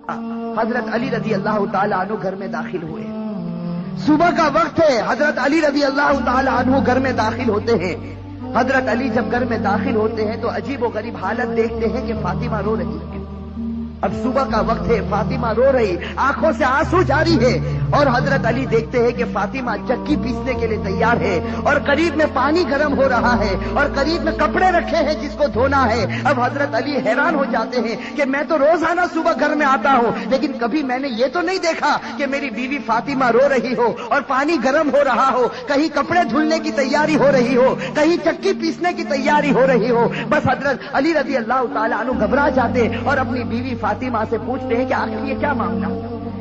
حضرت علی رضی اللہ تعالی عنہ گھر میں داخل ہوئے. صبح کا وقت ہے. حضرت علی رضی اللہ تعالی عنہ گھر میں داخل ہوتے ہیں. حضرت علی جب گھر میں داخل ہوتے ہیں تو عجیب و غریب حالت دیکھتے ہیں کہ فاطمہ رو رہی ہے. اب صبح کا وقت ہے, فاطمہ رو رہی, آنکھوں سے آنسو جاری ہے, اور حضرت علی دیکھتے ہیں کہ فاطمہ چکی پیسنے کے لیے تیار ہے, اور قریب میں پانی گرم ہو رہا ہے, اور قریب میں کپڑے رکھے ہیں جس کو دھونا ہے. اب حضرت علی حیران ہو جاتے ہیں کہ میں تو روزانہ صبح گھر میں آتا ہوں, لیکن کبھی میں نے یہ تو نہیں دیکھا کہ میری بیوی فاطمہ رو رہی ہو اور پانی گرم ہو رہا ہو, کہیں کپڑے دھلنے کی تیاری ہو رہی ہو, کہیں چکی پیسنے کی تیاری ہو رہی ہو. بس حضرت علی رضی اللہ تعالیٰ عنہ گھبرا جاتے اور اپنی بیوی فاطمہ سے پوچھتے ہیں کہ آخر یہ کیا معاملہ,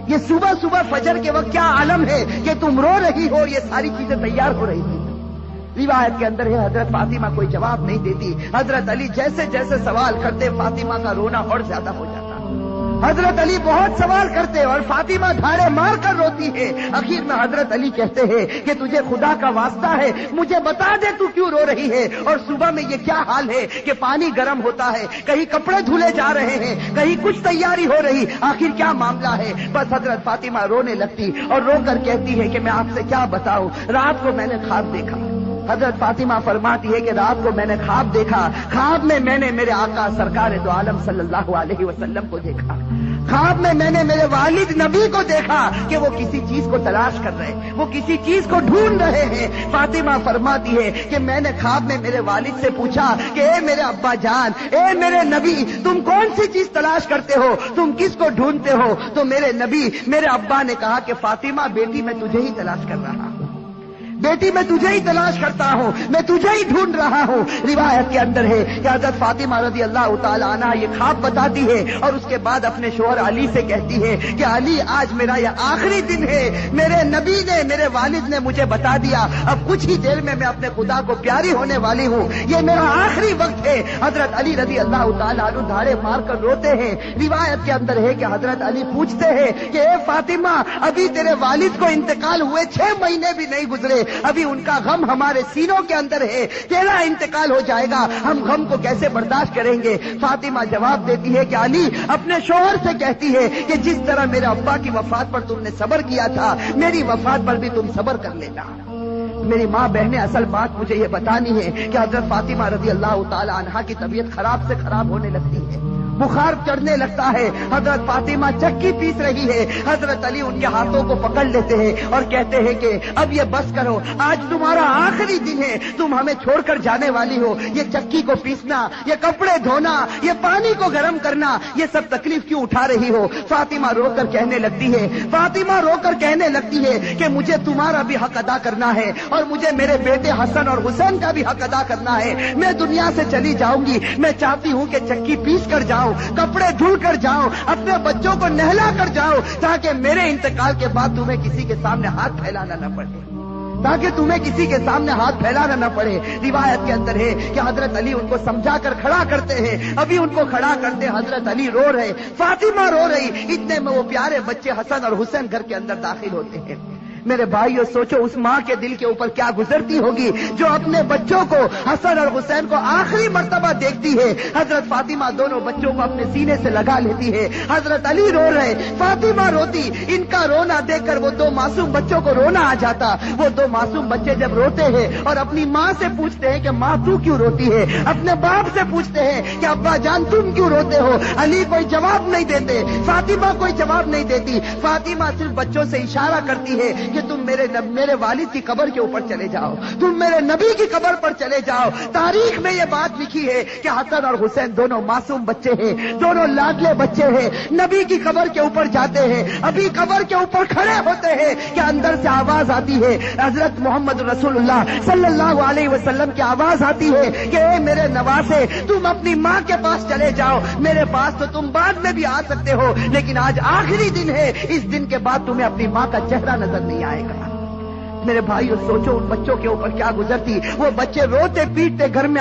یہ صبح صبح فجر کے وقت کیا عالم ہے کہ تم رو رہی ہو, یہ ساری چیزیں تیار ہو رہی تھی. روایت کے اندر ہے حضرت فاطمہ کوئی جواب نہیں دیتی. حضرت علی جیسے جیسے سوال کرتے فاطمہ کا رونا اور زیادہ ہو جاتا. حضرت علی بہت سوال کرتے اور فاطمہ دھاڑے مار کر روتی ہے. اخیر میں حضرت علی کہتے ہیں کہ تجھے خدا کا واسطہ ہے, مجھے بتا دے تو کیوں رو رہی ہے, اور صبح میں یہ کیا حال ہے کہ پانی گرم ہوتا ہے, کہیں کپڑے دھلے جا رہے ہیں, کہیں کچھ تیاری ہو رہی, آخر کیا معاملہ ہے. بس حضرت فاطمہ رونے لگتی اور رو کر کہتی ہے کہ میں آپ سے کیا بتاؤں, رات کو میں نے خواب دیکھا. حضرت فاطمہ فرماتی ہے کہ رات کو میں نے خواب دیکھا, خواب میں میں نے میرے آقا سرکار دو عالم صلی اللہ علیہ وسلم کو دیکھا, خواب میں میں نے میرے والد نبی کو دیکھا کہ وہ کسی چیز کو تلاش کر رہے, وہ کسی چیز کو ڈھونڈ رہے ہیں. فاطمہ فرماتی ہے کہ میں نے خواب میں میرے والد سے پوچھا کہ اے میرے ابا جان, اے میرے نبی, تم کون سی چیز تلاش کرتے ہو, تم کس کو ڈھونڈتے ہو؟ تو میرے نبی, میرے ابا نے کہا کہ فاطمہ بیٹی میں تجھے ہی تلاش کر رہا ہوں, بیٹی میں تجھے ہی تلاش کرتا ہوں, میں تجھے ہی ڈھونڈ رہا ہوں. روایت کے اندر ہے کہ حضرت فاطمہ رضی اللہ تعالی عنہ یہ خواب بتاتی ہے اور اس کے بعد اپنے شوہر علی سے کہتی ہے کہ علی, آج میرا یہ آخری دن ہے, میرے نبی نے, میرے والد نے مجھے بتا دیا, اب کچھ ہی دیر میں اپنے خدا کو پیاری ہونے والی ہوں, یہ میرا آخری وقت ہے. حضرت علی رضی اللہ تعالی عنہ دھاڑے مار کر روتے ہیں. روایت کے اندر ہے کہ حضرت علی پوچھتے ہیں کہ اے فاطمہ, ابھی تیرے والد کو انتقال ہوئے 6 مہینے بھی نہیں گزرے, ابھی ان کا غم ہمارے سینوں کے اندر ہے, تیرا انتقال ہو جائے گا, ہم غم کو کیسے برداشت کریں گے؟ فاطمہ جواب دیتی ہے کہ علی اپنے شوہر سے کہتی ہے کہ جس طرح میرے ابا کی وفات پر تم نے صبر کیا تھا, میری وفات پر بھی تم صبر کر لینا. میری ماں بہنیں, اصل بات مجھے یہ بتانی ہے کہ حضرت فاطمہ رضی اللہ تعالی عنہا کی طبیعت خراب سے خراب ہونے لگتی ہے, بخار چڑھنے لگتا ہے. حضرت فاطمہ چکی پیس رہی ہے, حضرت علی ان کے ہاتھوں کو پکڑ لیتے ہیں اور کہتے ہیں کہ اب یہ بس کرو, آج تمہارا آخری دن ہے, تم ہمیں چھوڑ کر جانے والی ہو, یہ چکی کو پیسنا, یہ کپڑے دھونا, یہ پانی کو گرم کرنا, یہ سب تکلیف کیوں اٹھا رہی ہو؟ فاطمہ رو کر کہنے لگتی ہے, فاطمہ رو کر کہنے لگتی ہے کہ مجھے تمہارا بھی حق ادا کرنا ہے اور مجھے میرے بیٹے حسن اور حسین کا بھی حق ادا کرنا ہے. میں دنیا سے چلی جاؤں گی, میں چاہتی ہوں کہ چکی پیس کر جاؤں, کپڑے دھل کر جاؤ, اپنے بچوں کو نہلا کر جاؤ, تاکہ میرے انتقال کے بعد تمہیں کسی کے سامنے ہاتھ پھیلانا نہ پڑے, تاکہ تمہیں کسی کے سامنے ہاتھ پھیلانا نہ پڑے. روایت کے اندر ہے کہ حضرت علی ان کو سمجھا کر کھڑا کرتے ہیں, ابھی ان کو کھڑا کرتے حضرت علی رو رہے, فاطمہ رو رہی, اتنے میں وہ پیارے بچے حسن اور حسین گھر کے اندر داخل ہوتے ہیں. میرے بھائیو, سوچو اس ماں کے دل کے اوپر کیا گزرتی ہوگی جو اپنے بچوں کو, حسن اور حسین کو آخری مرتبہ دیکھتی ہے. حضرت فاطمہ دونوں بچوں کو اپنے سینے سے لگا لیتی ہے, حضرت علی رو رہے, فاطمہ روتی. ان کا رونا دیکھ کر وہ 2 معصوم بچوں کو رونا آ جاتا. وہ 2 معصوم بچے جب روتے ہیں اور اپنی ماں سے پوچھتے ہیں کہ ماں تو کیوں روتی ہے, اپنے باپ سے پوچھتے ہیں کہ ابا جان تم کیوں روتے ہو, علی کوئی جواب نہیں دیتے, فاطمہ کوئی جواب نہیں دیتی. فاطمہ صرف بچوں سے اشارہ کرتی ہے کہ تم میرے والد کی قبر کے اوپر چلے جاؤ, تم میرے نبی کی قبر پر چلے جاؤ. تاریخ میں یہ بات لکھی ہے کہ حسن اور حسین دونوں معصوم بچے ہیں, دونوں لاڈلے بچے ہیں, نبی کی قبر کے اوپر جاتے ہیں, ابھی قبر کے اوپر کھڑے ہوتے ہیں کہ اندر سے آواز آتی ہے, حضرت محمد رسول اللہ صلی اللہ علیہ وسلم کی آواز آتی ہے کہ اے میرے نواسے, تم اپنی ماں کے پاس چلے جاؤ, میرے پاس تو تم بعد میں بھی آ سکتے ہو, لیکن آج آخری دن ہے, اس دن کے بعد تمہیں اپنی ماں کا چہرہ نظر نہیں آئے گا. میرے بھائیو سوچو ان بچوں کے اوپر کیا گزرتی. وہ بچے روتے پیٹتے گھر میں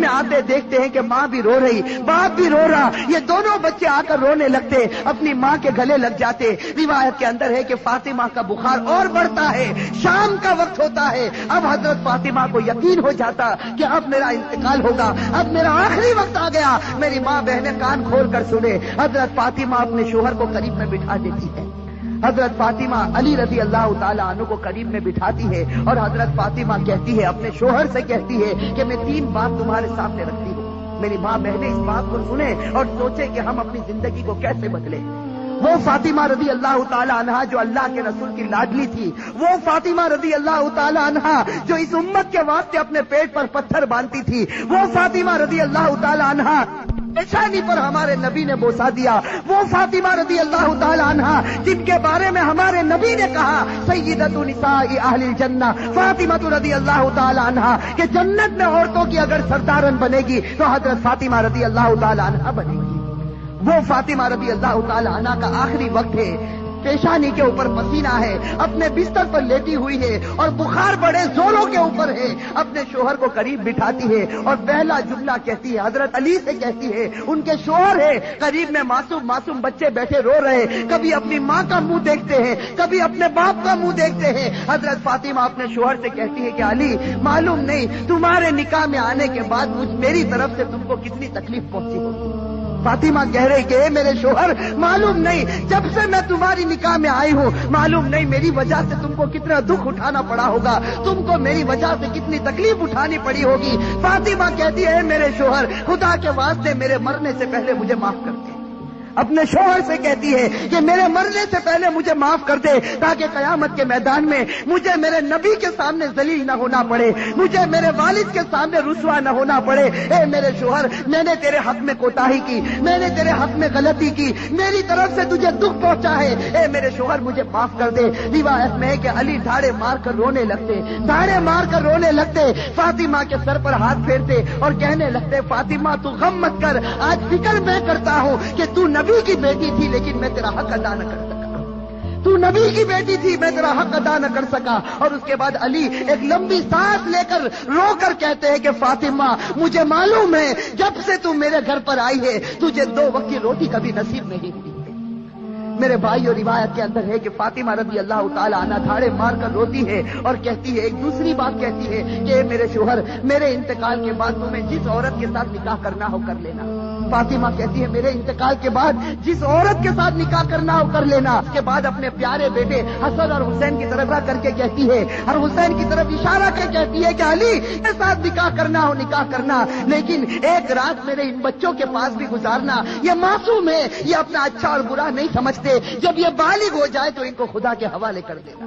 آتے دیکھتے ہیں کہ ماں بھی رو رہی, باپ بھی رو رہا. یہ دونوں بچے آ کر رونے لگتے, اپنی ماں کے گلے لگ جاتے. روایت کے اندر ہے کہ فاطمہ کا بخار اور بڑھتا ہے, شام کا وقت ہوتا ہے. اب حضرت فاطمہ کو یقین ہو جاتا کہ اب میرا انتقال ہوگا, اب میرا آخری وقت آ گیا. میری ماں بہنیں کان کھول کر سنے. حضرت فاطمہ اپنے شوہر کو قریب میں بٹھا دیتی ہے. حضرت فاطمہ علی رضی اللہ تعالی عنہ کو قریب میں بٹھاتی ہے اور حضرت فاطمہ کہتی ہے, اپنے شوہر سے کہتی ہے کہ میں 3 بات تمہارے سامنے رکھتی ہوں. میری ماں بہنیں اس بات کو سنیں اور سوچیں کہ ہم اپنی زندگی کو کیسے بدلیں. وہ فاطمہ رضی اللہ تعالی عنہا جو اللہ کے رسول کی لاڈلی تھی, وہ فاطمہ رضی اللہ تعالی عنہا جو اس امت کے واسطے اپنے پیٹ پر پتھر باندھتی تھی, وہ فاطمہ رضی اللہ تعالی عنہا پیشانی پر ہمارے نبی نے بوسا دیا, وہ فاطمہ رضی اللہ تعالی عنہا جن کے بارے میں ہمارے نبی نے کہا سیدۃ نساء اہل الجنہ فاطمہ رضی اللہ تعالی عنہا کہ جنت میں عورتوں کی اگر سردارن بنے گی تو حضرت فاطمہ رضی اللہ تعالی عنہا بنے گی. وہ فاطمہ رضی اللہ تعالی عنہا کا آخری وقت ہے, پیشانی کے اوپر پسینہ ہے, اپنے بستر پر لیٹی ہوئی ہے اور بخار بڑے زوروں کے اوپر ہے. اپنے شوہر کو قریب بٹھاتی ہے اور پہلا جملہ کہتی ہے, حضرت علی سے کہتی ہے, ان کے شوہر ہے قریب میں, معصوم بچے بیٹھے رو رہے, کبھی اپنی ماں کا منہ دیکھتے ہیں, کبھی اپنے باپ کا منہ دیکھتے ہیں. حضرت فاطمہ اپنے شوہر سے کہتی ہے کہ علی معلوم نہیں تمہارے نکاح میں آنے کے بعد میری طرف سے تم کو کتنی تکلیف پہنچی ہوگی. فاطمہ کہہ رہی کہ اے میرے شوہر معلوم نہیں جب سے میں تمہاری نکاح میں آئی ہوں معلوم نہیں میری وجہ سے تم کو کتنا دکھ اٹھانا پڑا ہوگا, تم کو میری وجہ سے کتنی تکلیف اٹھانی پڑی ہوگی. فاطمہ کہتی ہے میرے شوہر خدا کے واسطے میرے مرنے سے پہلے مجھے معاف کر دے. اپنے شوہر سے کہتی ہے کہ میرے مرنے سے پہلے مجھے معاف کر دے تاکہ قیامت کے میدان میں مجھے میرے نبی کے سامنے ذلیل نہ ہونا پڑے, مجھے میرے والد کے سامنے رسوا نہ ہونا پڑے. اے میرے شوہر میں نے تیرے حق میں کوتاہی کی, میں نے تیرے حق میں غلطی کی, میری طرف سے تجھے دکھ پہنچا ہے, اے میرے شوہر مجھے معاف کر دے. روایت میں ہے کہ علی دھاڑے مار کر رونے لگتے, فاطمہ کے سر پر ہاتھ پھیرتے اور کہنے لگتے فاطمہ تو غم مت کر, آج فکر میں کرتا ہوں کہ تو نبی کی بیٹی تھی لیکن میں تیرا حق ادا نہ کر سکا, تو نبی کی بیٹی تھی میں تیرا حق ادا نہ کر سکا. اور اس کے بعد علی ایک لمبی سانس لے کر رو کر کہتے ہیں کہ فاطمہ مجھے معلوم ہے جب سے تو میرے گھر پر آئی ہے تجھے 2 وقت کی روٹی کبھی نصیب نہیں ہوئی. میرے بھائی اور روایت کے اندر ہے کہ فاطمہ رضی اللہ تعالی عنہا دھاڑے مار کر روتی ہے اور کہتی ہے, ایک دوسری بات کہتی ہے کہ میرے شوہر میرے انتقال کے بعد تمہیں جس عورت کے ساتھ نکاح کرنا ہو کر لینا. فاطمہ کہتی ہے میرے انتقال کے بعد جس عورت کے ساتھ نکاح کرنا ہو کر لینا. اس کے بعد اپنے پیارے بیٹے حسن اور حسین کی طرف کر کے کہتی ہے اور حسین کی طرف اشارہ کر کہتی ہے کہ علی کے ساتھ نکاح کرنا ہو نکاح کرنا, لیکن ایک رات میرے ان بچوں کے پاس بھی گزارنا. یہ معصوم ہے, یہ اپنا اچھا اور برا نہیں سمجھتے, جب یہ بالغ ہو جائے تو ان کو خدا کے حوالے کر دینا.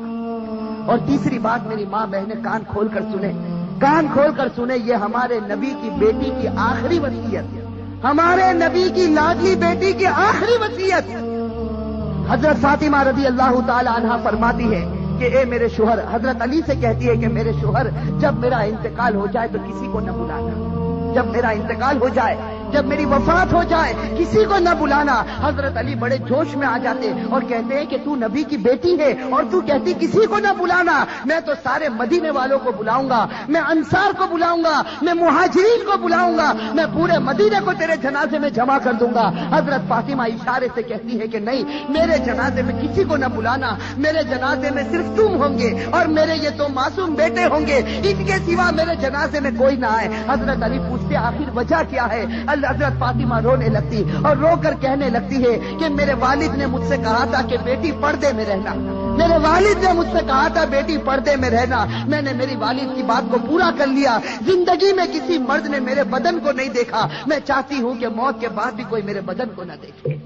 اور تیسری بات میری ماں بہنیں کان کھول کر سنیں, یہ ہمارے نبی کی بیٹی کی آخری وصیت, ہمارے نبی کی لاڈلی بیٹی کی آخری وصیت. حضرت فاطمہ رضی اللہ تعالی عنہا فرماتی ہے کہ اے میرے شوہر, حضرت علی سے کہتی ہے کہ میرے شوہر جب میرا انتقال ہو جائے تو کسی کو نہ بلانا, جب میرا انتقال ہو جائے, جب میری وفات ہو جائے کسی کو نہ بلانا. حضرت علی بڑے جوش میں آ جاتے اور کہتے ہیں کہ تو نبی کی بیٹی ہے اور تو کہتی کسی کو نہ بلانا, میں تو سارے مدینے والوں کو بلاؤں گا, میں انصار کو بلاؤں گا, میں مہاجرین کو بلاؤں گا, میں پورے مدینے کو تیرے جنازے میں جمع کر دوں گا. حضرت فاطمہ اشارے سے کہتی ہے کہ نہیں, میرے جنازے میں کسی کو نہ بلانا, میرے جنازے میں صرف تم ہوں گے اور میرے یہ 2 معصوم بیٹے ہوں گے, ان کے سوا میرے جنازے میں کوئی نہ آئے. حضرت علی پوچھتے آخر وجہ کیا ہے؟ حضرت فاطمہ رونے لگتی اور رو کر کہنے لگتی ہے کہ میرے والد نے مجھ سے کہا تھا کہ بیٹی پردے میں رہنا, میرے والد نے مجھ سے کہا تھا بیٹی پردے میں رہنا, میں نے میری والد کی بات کو پورا کر لیا. زندگی میں کسی مرد نے میرے بدن کو نہیں دیکھا, میں چاہتی ہوں کہ موت کے بعد بھی کوئی میرے بدن کو نہ دیکھے,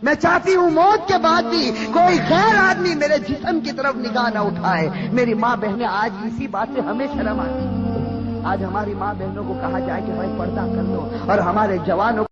میں چاہتی ہوں موت کے بعد بھی کوئی غیر آدمی میرے جسم کی طرف نگاہ نہ اٹھائے. میری ماں بہنیں آج اسی بات سے ہمیں شرم آتی ہے. آج ہماری ماں بہنوں کو کہا جائے کہ بھائی پردہ کر لو اور ہمارے جوانوں